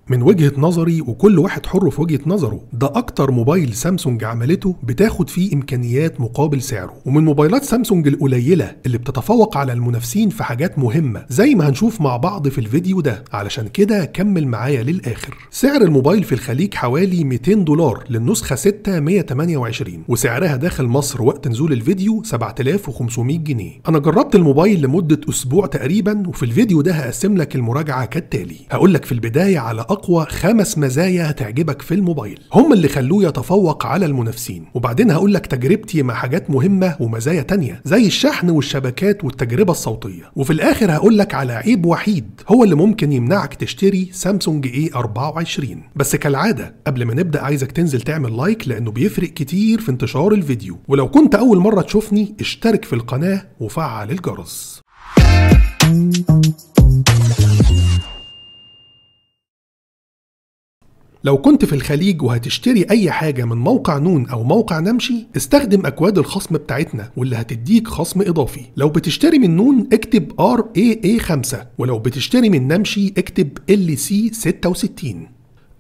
من وجهة نظري، وكل واحد حر في وجهة نظره، ده اكتر موبايل سامسونج عملته بتاخد فيه امكانيات مقابل سعره، ومن موبايلات سامسونج القليلة اللي بتتفوق على المنافسين في حاجات مهمة زي ما هنشوف مع بعض في الفيديو ده. علشان كده كمل معايا للآخر. سعر الموبايل في الخليج حوالي $200 للنسخة 6 128، وسعرها داخل مصر وقت نزول الفيديو 7500 جنيه. انا جربت الموبايل لمدة اسبوع تقريبا، وفي الفيديو ده هقسم لك المراجعة كالتالي. هقول لك في البداية على اقوى 5 مزايا هتعجبك في الموبايل، هم اللي خلوه يتفوق على المنافسين، وبعدين هقول لك تجربتي مع حاجات مهمة ومزايا تانية زي الشحن والشبكات والتجربة الصوتية، وفي الاخر هقول لك على عيب وحيد هو اللي ممكن يمنعك تشتري سامسونج A24. بس كالعادة قبل ما نبدأ عايزك تنزل تعمل لايك لانه بيفرق كتير في انتشار الفيديو، ولو كنت اول مرة تشوفني اشترك في القناة وفعل الجرس. لو كنت في الخليج وهتشتري اي حاجة من موقع نون او موقع نمشي، استخدم اكواد الخصم بتاعتنا واللي هتديك خصم اضافي. لو بتشتري من نون اكتب RAA5، ولو بتشتري من نمشي اكتب LC66.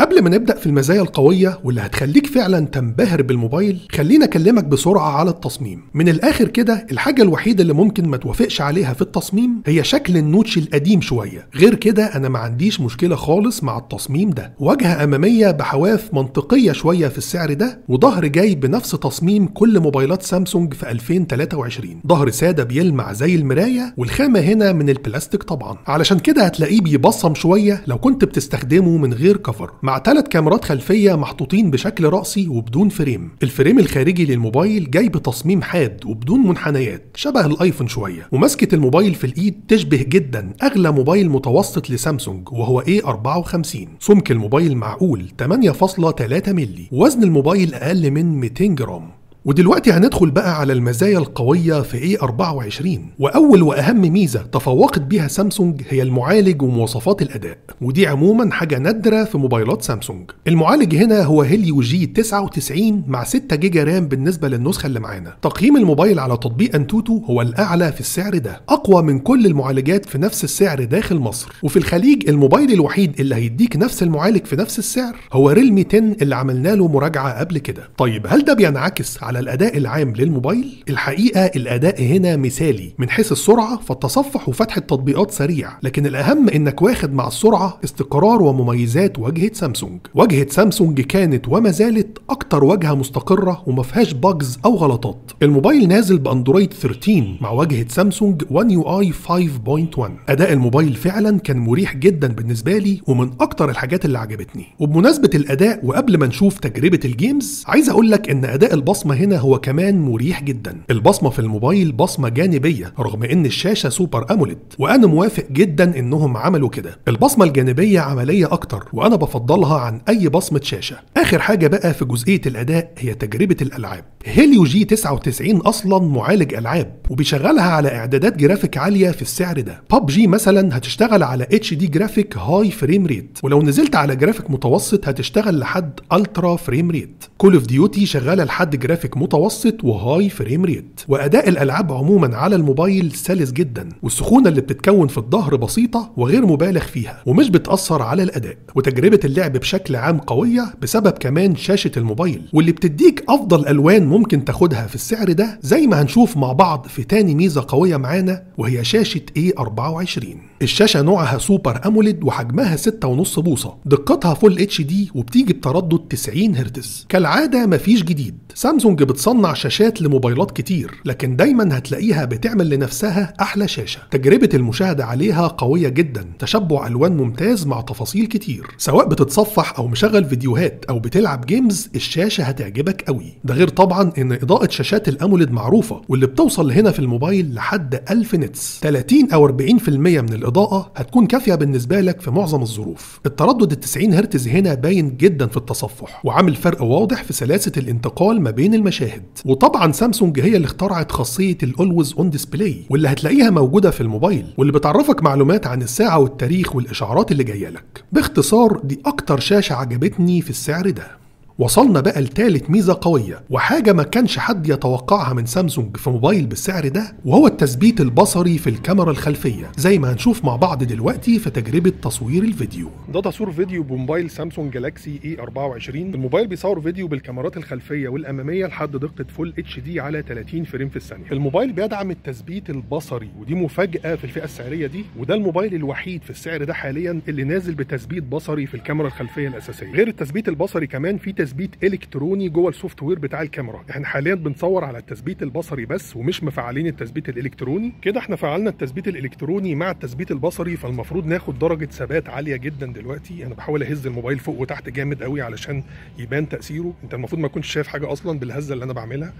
قبل ما نبدأ في المزايا القوية واللي هتخليك فعلا تنبهر بالموبايل، خلينا اكلمك بسرعة على التصميم. من الاخر كده، الحاجة الوحيدة اللي ممكن ما توافقش عليها في التصميم هي شكل النوتش القديم شوية، غير كده انا ما عنديش مشكلة خالص مع التصميم ده. واجهة امامية بحواف منطقية شوية في السعر ده، وظهر جاي بنفس تصميم كل موبايلات سامسونج في 2023، ظهر سادة بيلمع زي المراية، والخامة هنا من البلاستيك طبعا، علشان كده هتلاقيه بيبصم شوية لو كنت بتستخدمه من غير كفر، مع 3 كاميرات خلفية محطوطين بشكل رأسي وبدون فريم. الفريم الخارجي للموبايل جاي بتصميم حاد وبدون منحنيات شبه الايفون شوية، ومسكة الموبايل في الايد تشبه جدا اغلى موبايل متوسط لسامسونج وهو A54. سمك الموبايل معقول 8.3 مللي، وزن الموبايل اقل من 200 جرام. ودلوقتي هندخل بقى على المزايا القوية في A24، وأول وأهم ميزة تفوقت بيها سامسونج هي المعالج ومواصفات الأداء، ودي عموما حاجة نادرة في موبايلات سامسونج. المعالج هنا هو هيليو G99 مع 6 جيجا رام بالنسبة للنسخة اللي معانا. تقييم الموبايل على تطبيق أنتوتو هو الأعلى في السعر ده، أقوى من كل المعالجات في نفس السعر داخل مصر. وفي الخليج الموبايل الوحيد اللي هيديك نفس المعالج في نفس السعر هو ريلمي 10 اللي عملنا له مراجعة قبل كده. طيب هل ده بينعكس على الأداء العام للموبايل؟ الحقيقة الأداء هنا مثالي. من حيث السرعة فالتصفح وفتح التطبيقات سريع، لكن الأهم إنك واخد مع السرعة استقرار ومميزات واجهة سامسونج. واجهة سامسونج كانت وما زالت أكتر واجهة مستقرة وما فيهاش باجز أو غلطات. الموبايل نازل بأندرويد 13 مع واجهة سامسونج One UI 5.1. أداء الموبايل فعلا كان مريح جدا بالنسبة لي، ومن أكتر الحاجات اللي عجبتني. وبمناسبة الأداء وقبل ما نشوف تجربة الجيمز، عايز أقول لك إن أداء البصمة هنا هو كمان مريح جدا. البصمة في الموبايل بصمة جانبية رغم ان الشاشة سوبر اموليد، وانا موافق جدا انهم عملوا كده. البصمة الجانبية عملية اكتر وانا بفضلها عن اي بصمة شاشة. اخر حاجة بقى في جزئية الاداء هي تجربة الالعاب. هيليو G99 اصلا معالج العاب وبيشغلها على اعدادات جرافيك عالية في السعر ده. PUBG مثلا هتشتغل على HD جرافيك هاي فريم ريت، ولو نزلت على جرافيك متوسط هتشتغل لحد الترا فريم ريت. كول اوف ديوتي شغالة لحد جرافيك متوسط وهاي فريم ريت. واداء الالعاب عموما على الموبايل سلس جدا، والسخونه اللي بتتكون في الظهر بسيطه وغير مبالغ فيها ومش بتاثر على الاداء. وتجربه اللعب بشكل عام قويه بسبب كمان شاشه الموبايل، واللي بتديك افضل الوان ممكن تاخدها في السعر ده، زي ما هنشوف مع بعض في تاني ميزه قويه معانا وهي شاشه A24. الشاشه نوعها سوبر اموليد وحجمها 6.5 بوصه، دقتها فول HD وبتيجي بتردد 90 هرتز. كالعاده مفيش جديد، سامسونج بتصنع شاشات لموبايلات كتير، لكن دايما هتلاقيها بتعمل لنفسها احلى شاشة. تجربة المشاهدة عليها قوية جدا، تشبع الوان ممتاز مع تفاصيل كتير. سواء بتتصفح او مشغل فيديوهات او بتلعب جيمز، الشاشة هتعجبك قوي. ده غير طبعا ان اضاءة شاشات الاموليد معروفة، واللي بتوصل هنا في الموبايل لحد 1000 نتس. 30 او 40% من الاضاءة هتكون كافية بالنسبة لك في معظم الظروف. التردد 90 هرتز هنا باين جدا في التصفح، وعامل فرق واضح في سلاسة الانتقال ما بين المشاهد. وطبعا سامسونج هي اللي اخترعت خاصية الأولويز اون ديسبلاي، واللي هتلاقيها موجودة في الموبايل، واللي بتعرفك معلومات عن الساعة والتاريخ والإشعارات اللي جاية لك. باختصار دي أكتر شاشة عجبتني في السعر ده. وصلنا بقى لتالت ميزة قوية وحاجة ما كانش حد يتوقعها من سامسونج في موبايل بالسعر ده، وهو التثبيت البصري في الكاميرا الخلفية زي ما هنشوف مع بعض دلوقتي في تجربة تصوير الفيديو. ده تصوير فيديو بموبايل سامسونج جالاكسي A24. الموبايل بيصور فيديو بالكاميرات الخلفية والأمامية لحد دقة فول HD على 30 فريم في الثانية. الموبايل بيدعم التثبيت البصري ودي مفاجأة في الفئة السعرية دي، وده الموبايل الوحيد في السعر ده حاليا اللي نازل بتثبيت بصري في الكاميرا الخلفية الأساسية. غير التثبيت البصري كمان في تثبيت الكتروني جوه السوفت وير بتاع الكاميرا. احنا حاليا بنصور على التثبيت البصري بس ومش مفعلين التثبيت الالكتروني. كده احنا فعلنا التثبيت الالكتروني مع التثبيت البصري، فالمفروض ناخد درجه ثبات عاليه جدا. دلوقتي انا بحاول اهز الموبايل فوق وتحت جامد قوي علشان يبان تاثيره. انت المفروض ما كنتش شايف حاجه اصلا بالهزه اللي انا بعملها.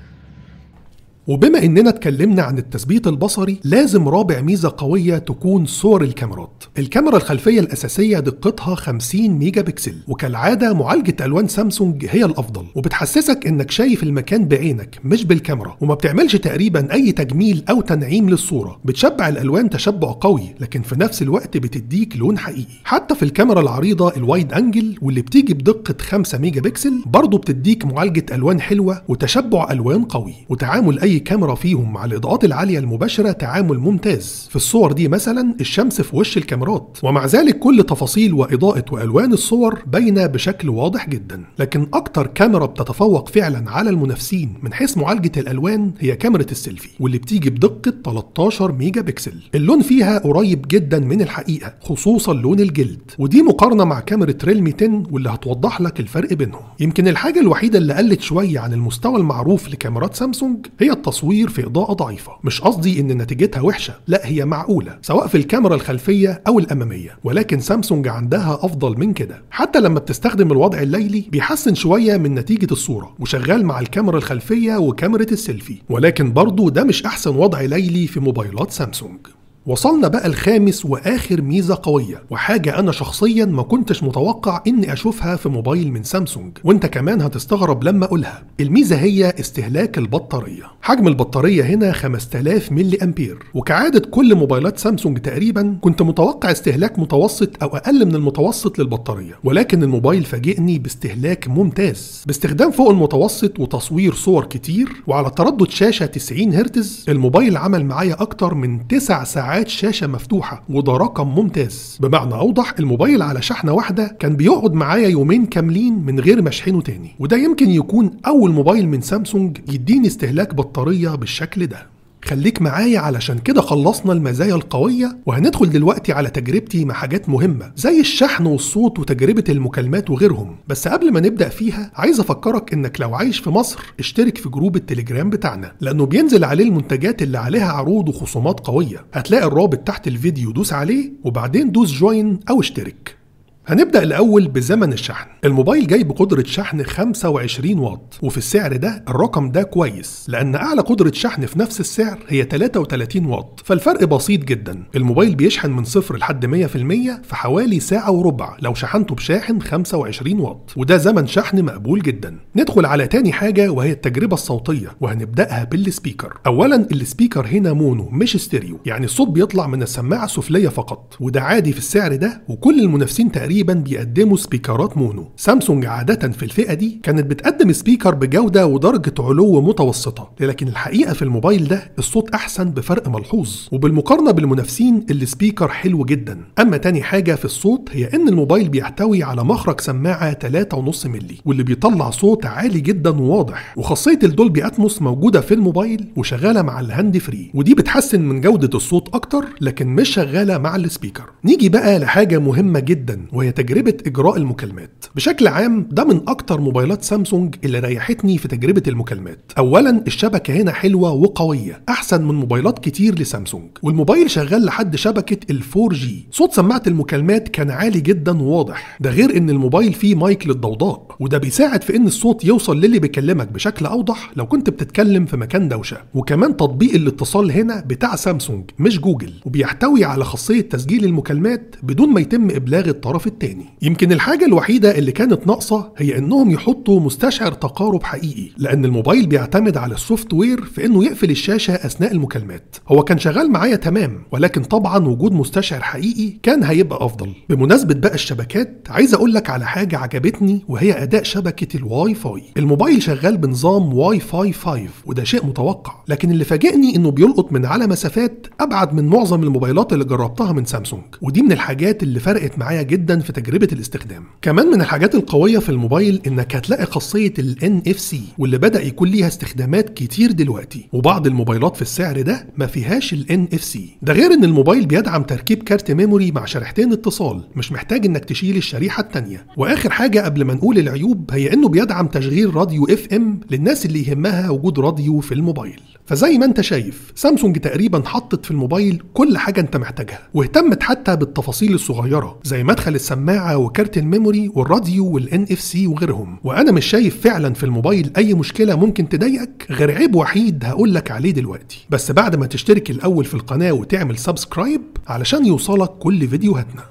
وبما اننا اتكلمنا عن التثبيت البصري، لازم رابع ميزة قوية تكون صور الكاميرات. الكاميرا الخلفية الأساسية دقتها 50 ميجا بكسل، وكالعادة معالجة ألوان سامسونج هي الأفضل، وبتحسسك إنك شايف المكان بعينك مش بالكاميرا، وما بتعملش تقريبا أي تجميل أو تنعيم للصورة. بتشبع الألوان تشبع قوي، لكن في نفس الوقت بتديك لون حقيقي. حتى في الكاميرا العريضة الوايد أنجل واللي بتيجي بدقة 5 ميجا بكسل برضه بتديك معالجة ألوان حلوة وتشبع ألوان قوي، وتعامل أي كاميرا فيهم مع الإضاءات العالية المباشرة تعامل ممتاز. في الصور دي مثلا الشمس في وش الكاميرات، ومع ذلك كل تفاصيل وإضاءة وألوان الصور باينة بشكل واضح جدا. لكن أكتر كاميرا بتتفوق فعلا على المنافسين من حيث معالجة الألوان هي كاميرا السيلفي، واللي بتيجي بدقة 13 ميجا بكسل. اللون فيها قريب جدا من الحقيقة، خصوصا لون الجلد، ودي مقارنة مع كاميرا ريلمي 10 واللي هتوضح لك الفرق بينهم. يمكن الحاجة الوحيدة اللي قلت شوية عن المستوى المعروف لكاميرات سامسونج هي التصوير في إضاءة ضعيفة. مش قصدي إن نتيجتها وحشة، لا هي معقولة سواء في الكاميرا الخلفية أو الأمامية، ولكن سامسونج عندها أفضل من كده. حتى لما بتستخدم الوضع الليلي بيحسن شوية من نتيجة الصورة، وشغال مع الكاميرا الخلفية وكاميرا السيلفي، ولكن برضو ده مش أحسن وضع ليلي في موبايلات سامسونج. وصلنا بقى الخامس واخر ميزة قوية، وحاجة انا شخصيا ما كنتش متوقع اني اشوفها في موبايل من سامسونج، وانت كمان هتستغرب لما اقولها. الميزة هي استهلاك البطارية. حجم البطارية هنا 5000 ملي امبير، وكعادة كل موبايلات سامسونج تقريبا كنت متوقع استهلاك متوسط او اقل من المتوسط للبطارية، ولكن الموبايل فاجئني باستهلاك ممتاز باستخدام فوق المتوسط وتصوير صور كتير وعلى تردد شاشة 90 هرتز. الموبايل عمل معايا اكتر من 9 ساعات شاشة مفتوحة، وده رقم ممتاز. بمعنى أوضح، الموبايل على شحنة واحدة كان بيقعد معايا يومين كاملين من غير ما اشحنه تاني، وده يمكن يكون أول موبايل من سامسونج يديني استهلاك بطارية بالشكل ده. خليك معايا علشان كده خلصنا المزايا القوية، وهندخل دلوقتي على تجربتي مع حاجات مهمة زي الشحن والصوت وتجربة المكالمات وغيرهم. بس قبل ما نبدأ فيها عايز أفكرك إنك لو عايش في مصر اشترك في جروب التليجرام بتاعنا، لأنه بينزل عليه المنتجات اللي عليها عروض وخصومات قوية. هتلاقي الرابط تحت الفيديو، دوس عليه وبعدين دوس جوين أو اشترك. هنبدأ الأول بزمن الشحن. الموبايل جاي بقدرة شحن 25 واط، وفي السعر ده الرقم ده كويس لأن أعلى قدرة شحن في نفس السعر هي 33 واط، فالفرق بسيط جدا. الموبايل بيشحن من 0 لحد 100% في حوالي ساعة وربع لو شحنته بشاحن 25 واط، وده زمن شحن مقبول جدا. ندخل على تاني حاجة وهي التجربة الصوتية، وهنبدأها بالسبيكر. أولا السبيكر هنا مونو مش ستيريو، يعني الصوت بيطلع من السماعة السفلية فقط، وده عادي في السعر ده، وكل المنافسين تقريبا بيقدموا سبيكرات مونو. سامسونج عادة في الفئة دي كانت بتقدم سبيكر بجودة ودرجة علو متوسطة، لكن الحقيقة في الموبايل ده الصوت أحسن بفرق ملحوظ، وبالمقارنة بالمنافسين السبيكر حلو جدا. أما تاني حاجة في الصوت هي إن الموبايل بيحتوي على مخرج سماعة 3.5 ملي، واللي بيطلع صوت عالي جدا وواضح، وخاصية الدولبي أتموس موجودة في الموبايل وشغالة مع الهاند فري، ودي بتحسن من جودة الصوت أكتر، لكن مش شغالة مع السبيكر. نيجي بقى لحاجة مهمة جدا وهي تجربة إجراء المكالمات. بشكل عام ده من أكتر موبايلات سامسونج اللي ريحتني في تجربة المكالمات. أولا الشبكة هنا حلوة وقوية، أحسن من موبايلات كتير لسامسونج، والموبايل شغال لحد شبكة ال4G. صوت سماعة المكالمات كان عالي جدا وواضح، ده غير إن الموبايل فيه مايك للضوضاء، وده بيساعد في إن الصوت يوصل للي بيكلمك بشكل أوضح لو كنت بتتكلم في مكان دوشة. وكمان تطبيق الاتصال هنا بتاع سامسونج مش جوجل، وبيحتوي على خاصية تسجيل المكالمات بدون ما يتم إبلاغ الطرف التاني. يمكن الحاجة الوحيدة اللي كانت ناقصة هي انهم يحطوا مستشعر تقارب حقيقي، لان الموبايل بيعتمد على السوفت وير في انه يقفل الشاشة اثناء المكالمات. هو كان شغال معايا تمام، ولكن طبعا وجود مستشعر حقيقي كان هيبقى افضل. بمناسبة بقى الشبكات، عايز اقول لك على حاجة عجبتني وهي اداء شبكة الواي فاي. الموبايل شغال بنظام واي فاي 5 وده شيء متوقع، لكن اللي فاجئني انه بيلقط من على مسافات ابعد من معظم الموبايلات اللي جربتها من سامسونج، ودي من الحاجات اللي فرقت معايا جدا في تجربة الاستخدام. كمان من الحاجات القوية في الموبايل انك هتلاقي خاصية ال NFC واللي بدأ يكون ليها استخدامات كتير دلوقتي، وبعض الموبايلات في السعر ده ما فيهاش ال NFC. ده غير ان الموبايل بيدعم تركيب كارت ميموري مع شريحتين اتصال، مش محتاج انك تشيل الشريحة التانية. واخر حاجة قبل ما نقول العيوب هي انه بيدعم تشغيل راديو FM للناس اللي يهمها وجود راديو في الموبايل. فزي ما انت شايف، سامسونج تقريبا حطت في الموبايل كل حاجة انت محتاجها، واهتمت حتى بالتفاصيل الصغيرة زي مدخل السماعة وكارت الميموري والراديو والان اف سي وغيرهم. وانا مش شايف فعلا في الموبايل اي مشكلة ممكن تضايقك غير عيب وحيد هقولك عليه دلوقتي، بس بعد ما تشترك الاول في القناة وتعمل سبسكرايب علشان يوصلك كل فيديوهاتنا.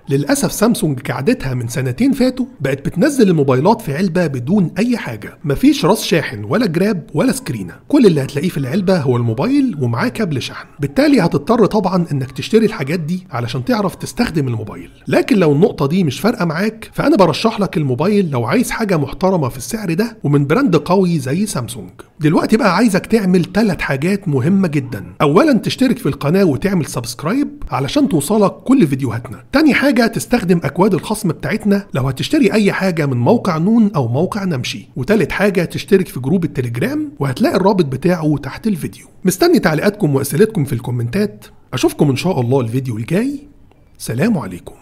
للأسف سامسونج كعادتها من سنتين فاتوا بقت بتنزل الموبايلات في علبة بدون أي حاجة، مفيش راس شاحن ولا جراب ولا سكرينة، كل اللي هتلاقيه في العلبة هو الموبايل ومعاه كابل شحن. بالتالي هتضطر طبعا إنك تشتري الحاجات دي علشان تعرف تستخدم الموبايل. لكن لو النقطة دي مش فارقة معاك فأنا برشح لك الموبايل لو عايز حاجة محترمة في السعر ده ومن براند قوي زي سامسونج. دلوقتي بقى عايزك تعمل 3 حاجات مهمة جدا. أولا تشترك في القناة وتعمل سبسكرايب علشان توصلك كل فيديوهاتنا. تاني حاجة تستخدم أكواد الخصم بتاعتنا لو هتشتري أي حاجة من موقع نون أو موقع نمشي. وتالت حاجة تشترك في جروب التليجرام وهتلاقي الرابط بتاعه تحت الفيديو. مستني تعليقاتكم وأسئلتكم في الكومنتات. أشوفكم إن شاء الله الفيديو الجاي. سلام عليكم.